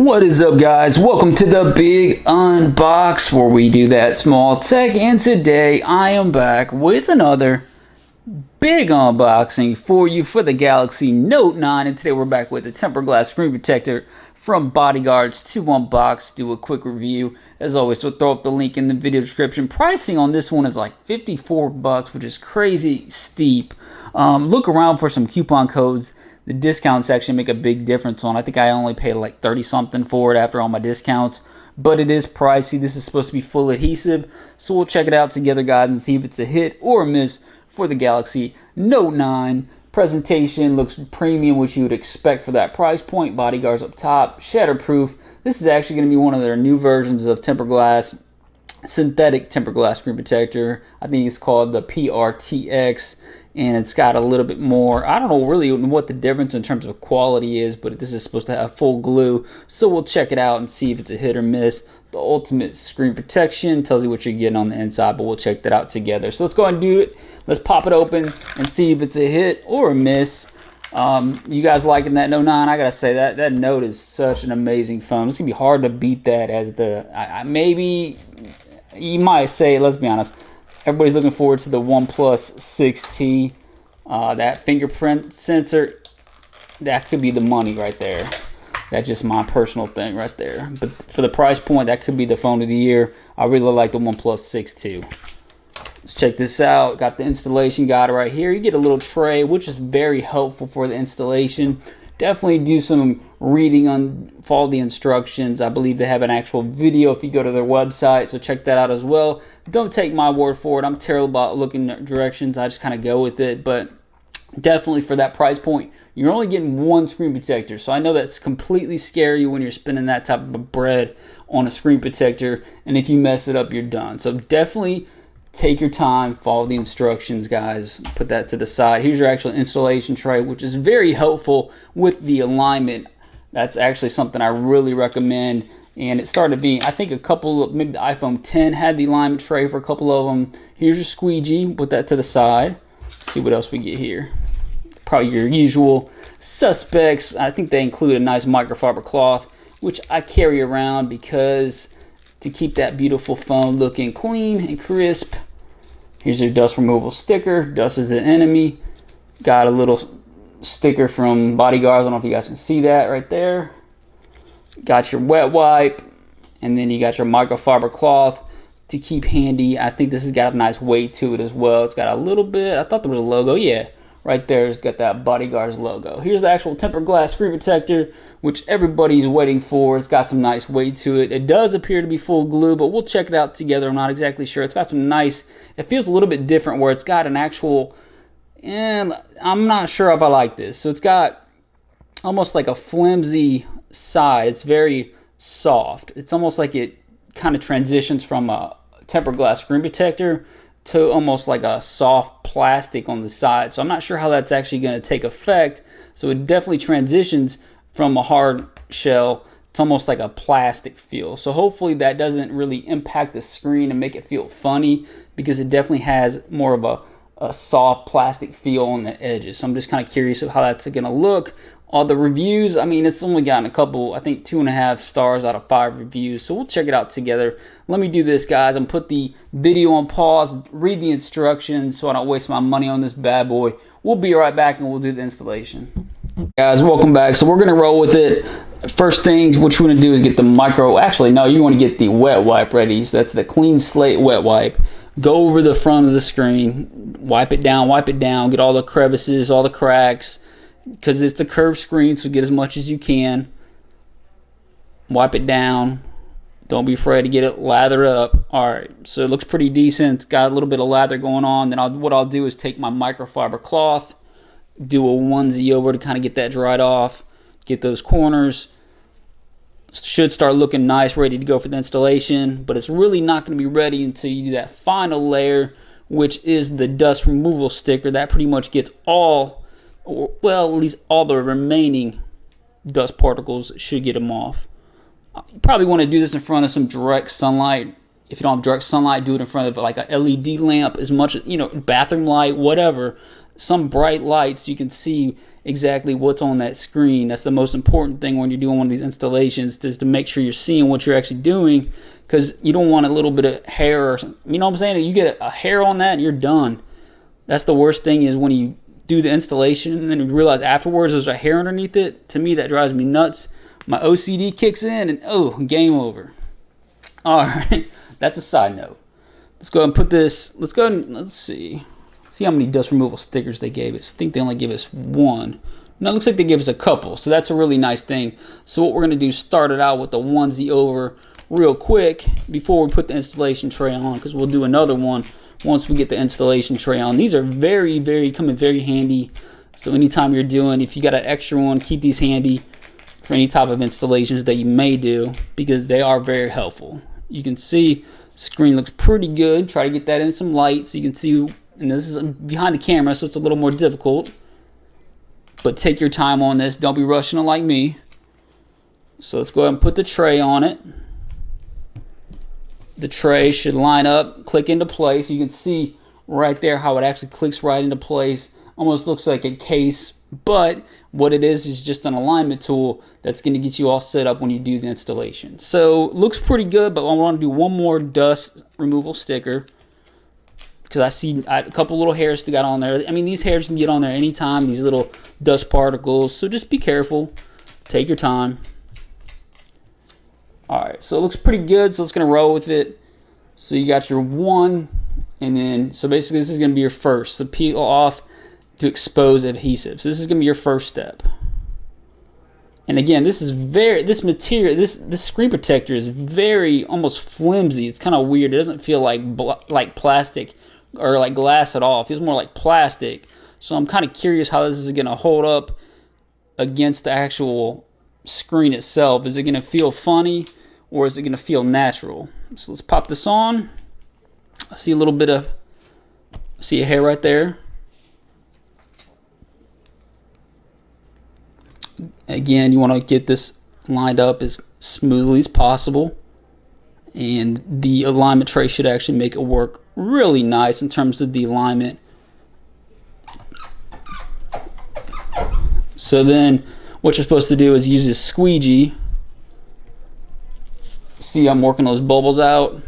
What is up, guys? Welcome to the big unbox where we do that small tech, and today I am back with another big unboxing for you for the Galaxy Note 9, and today we're back with the tempered glass screen protector from Bodyguardz to unbox, do a quick review. As always, we'll throw up the link in the video description. Pricing on this one is like 54 bucks, which is crazy steep. Look around for some coupon codes. The discount section make a big difference on. I think I only paid like 30 something for it after all my discounts, but it is pricey. This is supposed to be full adhesive, so we'll check it out together, guys, and see if it's a hit or a miss for the Galaxy Note 9. Presentation looks premium, which you would expect for that price point. Bodyguardz up top, shatterproof. This is actually going to be one of their new versions of tempered glass, synthetic tempered glass screen protector. I think it's called the PRTX. And it's got a little bit more, I don't know really what the difference in terms of quality is, but this is supposed to have full glue, so we'll check it out and see if it's a hit or miss. The ultimate screen protection tells you what you're getting on the inside, but we'll check that out together. So let's go ahead and do it. Let's pop it open and see if it's a hit or a miss. You guys liking that Note 9? I gotta say that Note is such an amazing phone. It's gonna be hard to beat that as the maybe you might say, let's be honest, everybody's looking forward to the OnePlus 6T. That fingerprint sensor, that could be the money right there. That's just my personal thing right there. But for the price point, that could be the phone of the year. I really like the OnePlus 6T. Let's check this out. Got the installation guide right here. You get a little tray, which is very helpful for the installation. Definitely do some reading on, follow the instructions. I believe they have an actual video if you go to their website, so check that out as well. Don't take my word for it. I'm terrible about looking at directions. I just kind of go with it, but definitely for that price point, you're only getting one screen protector. So I know that's completely scary when you're spending that type of bread on a screen protector, and if you mess it up, you're done. So definitely take your time, follow the instructions, guys. Put that to the side. Here's your actual installation tray, which is very helpful with the alignment. That's actually something I really recommend. And it started being, I think a couple of, maybe the iPhone 10 had the alignment tray for a couple of them. Here's your squeegee, put that to the side. Let's see what else we get here. Probably your usual suspects. I think they include a nice microfiber cloth, which I carry around because to keep that beautiful phone looking clean and crisp. Here's your dust removal sticker. Dust is an enemy. Got a little sticker from Bodyguardz. I don't know if you guys can see that right there. Got your wet wipe, and then you got your microfiber cloth to keep handy. I think this has got a nice weight to it as well. It's got a little bit, I thought there was a logo. Yeah, right there it's got that Bodyguardz logo. Here's the actual tempered glass screen protector, which everybody's waiting for. It's got some nice weight to it. It does appear to be full glue, but we'll check it out together. I'm not exactly sure. It's got some nice, it feels a little bit different where it's got an actual, and I'm not sure if I like this. So it's got almost like a flimsy side. It's very soft. It's almost like it kind of transitions from a tempered glass screen protector to almost like a soft plastic on the side. So I'm not sure how that's actually going to take effect. So it definitely transitions from a hard shell to almost like a plastic feel. So hopefully that doesn't really impact the screen and make it feel funny, because it definitely has more of a soft plastic feel on the edges. So I'm just kind of curious of how that's going to look. All the reviews, I mean, it's only gotten a couple, I think 2.5 stars out of 5 reviews. So we'll check it out together. Let me do this, guys. I'm put the video on pause, read the instructions so I don't waste my money on this bad boy. We'll be right back and we'll do the installation. Guys, welcome back. So we're going to roll with it. First things, what you want to do is get the actually, no, you want to get the wet wipe ready. So that's the clean slate wet wipe. Go over the front of the screen, wipe it down, get all the crevices, all the cracks, because it's a curved screen, so get as much as you can. Wipe it down. Don't be afraid to get it lathered up. Alright, so it looks pretty decent. It's got a little bit of lather going on. Then what I'll do is take my microfiber cloth, do a onesie over to kind of get that dried off, get those corners. Should start looking nice, ready to go for the installation, but it's really not going to be ready until you do that final layer, which is the dust removal sticker. That pretty much gets all, or well, at least all the remaining dust particles, should get them off. You probably want to do this in front of some direct sunlight. If you don't have direct sunlight, do it in front of like a LED lamp, as much, you know, bathroom light, whatever. some bright lights, you can see exactly what's on that screen. That's the most important thing when you're doing one of these installations, is to make sure you're seeing what you're actually doing, because you don't want a little bit of hair or something. You know what I'm saying? You get a hair on that and you're done. That's the worst thing, is when you do the installation and then you realize afterwards there's a hair underneath it. To me, that drives me nuts. My OCD kicks in and oh, game over. All right, that's a side note. Let's go ahead and put this, let's go ahead and let's see how many dust removal stickers they gave us. I think they only gave us one. No, it looks like they gave us a couple, so that's a really nice thing. So what we're gonna do is start it out with the onesie over real quick before we put the installation tray on, because we'll do another one once we get the installation tray on. These are come in very handy. So anytime you're doing, if you got an extra one, keep these handy for any type of installations that you may do, because they are very helpful. You can see screen looks pretty good. Try to get that in some light so you can see, and this is behind the camera, so it's a little more difficult, but take your time on this. Don't be rushing it like me. So let's go ahead and put the tray on it. The tray should line up, click into place. You can see right there how it actually clicks right into place. Almost looks like a case, but what it is just an alignment tool that's going to get you all set up when you do the installation. So looks pretty good, but I want to do one more dust removal sticker, because I see a couple little hairs that got on there. I mean, these hairs can get on there anytime, these little dust particles, so just be careful, take your time. All right, so it looks pretty good, so it's going to roll with it. So you got your one, and then, so basically this is going to be your first. So peel off to expose adhesive. So this is going to be your first step. And again, this is this material, this screen protector is very almost flimsy. It's kind of weird. It doesn't feel like plastic or like glass at all. It feels more like plastic. So I'm kind of curious how this is going to hold up against the actual screen itself. Is it going to feel funny, or is it going to feel natural? So let's pop this on. I see a little bit of, see a hair right there. Again, you want to get this lined up as smoothly as possible, and the alignment tray should actually make it work really nice in terms of the alignment. So then what you're supposed to do is use this squeegee. See, I'm working those bubbles out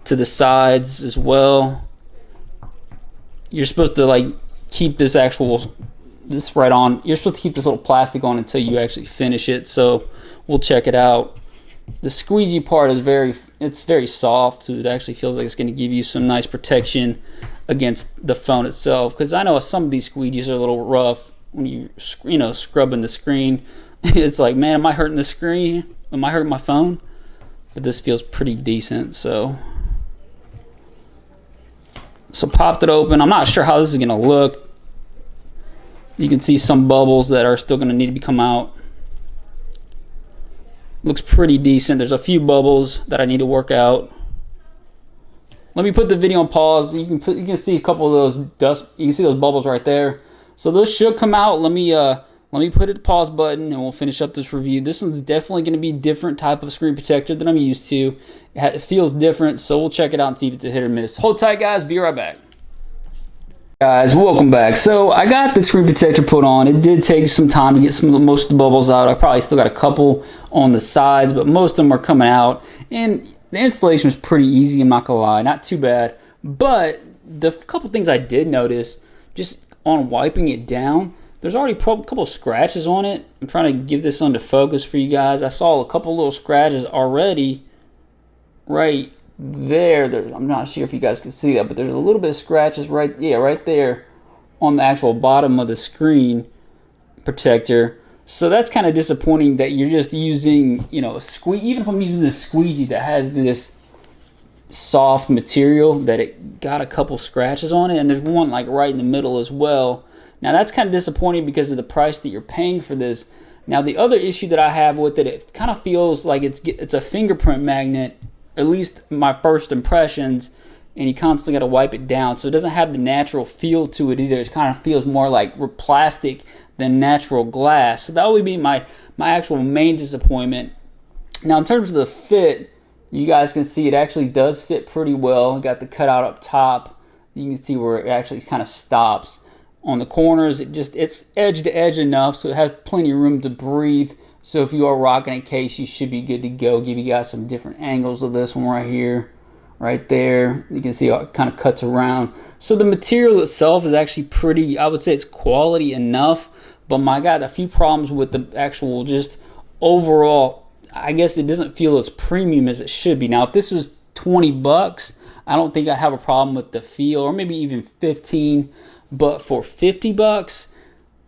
to the sides as well. You're supposed to like keep this right on. You're supposed to keep this little plastic on until you actually finish it. So we'll check it out. The squeegee part is very soft, so it actually feels like it's going to give you some nice protection against the phone itself. Because I know some of these squeegees are a little rough when you scrubbing the screen. It's like, man, am I hurting the screen? Am I hurting my phone? But this feels pretty decent. So popped it open. I'm not sure how this is going to look. You can see some bubbles that are still going to need to come out. Looks pretty decent. There's a few bubbles that I need to work out. Let me put the video on pause. You can see a couple of those dust. You can see those bubbles right there. So those should come out. Let me put the pause button and we'll finish up this review. This one's definitely going to be a different type of screen protector than I'm used to. It feels different, so we'll check it out and see if it's a hit or miss. Hold tight, guys. Be right back. Guys, welcome back. So I got the screen protector put on. It did take some time to get most of the bubbles out. I probably still got a couple on the sides, but most of them are coming out. And the installation was pretty easy, I'm not gonna lie, not too bad. But the couple things I did notice, just on wiping it down, there's already a couple of scratches on it. I'm trying to give this under focus for you guys. I saw a couple little scratches already right there. I'm not sure if you guys can see that, but there's a little bit of scratches right there on the actual bottom of the screen protector. So that's kind of disappointing that you're just using, even if I'm using this squeegee that has this soft material, that it got a couple scratches on it, and there's one like right in the middle as well. Now that's kind of disappointing because of the price that you're paying for this. Now the other issue that I have with it, it kind of feels like it's a fingerprint magnet, at least my first impressions, and you constantly got to wipe it down, so it doesn't have the natural feel to it either. It kind of feels more like plastic than natural glass. So that would be my actual main disappointment. Now in terms of the fit, you guys can see it actually does fit pretty well. Got the cutout up top, You can see where it actually kind of stops. On the corners, it's edge to edge enough, so it has plenty of room to breathe. So if you are rocking a case, you should be good to go. Give you guys some different angles of this one right here, right there. You can see how it kind of cuts around. So the material itself is actually pretty, I would say it's quality enough, but I got a few problems with the actual just overall, I guess it doesn't feel as premium as it should be. Now, if this was 20 bucks, I don't think I'd have a problem with the feel, or maybe even 15. But for 50 bucks,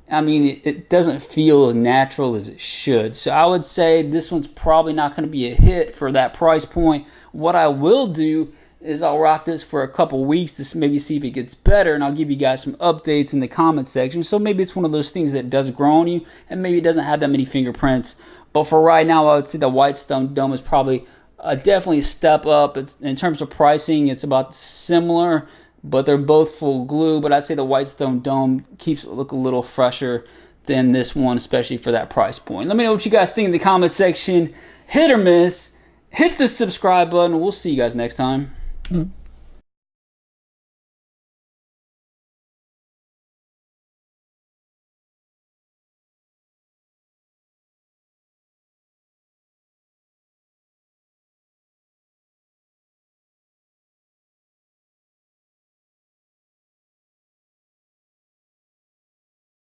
I mean, it doesn't feel as natural as it should. So I would say this one's probably not going to be a hit for that price point. What I will do is I'll rock this for a couple weeks to maybe see if it gets better, and I'll give you guys some updates in the comment section. So maybe it's one of those things that does grow on you, and maybe it doesn't have that many fingerprints. But for right now, I would say the Whitestone Dome is probably definitely a step up. It's, in terms of pricing, it's about similar, but they're both full glue. But I'd say the Whitestone Dome keeps it look a little fresher than this one, especially for that price point. Let me know what you guys think in the comment section. Hit or miss. Hit the subscribe button. We'll see you guys next time.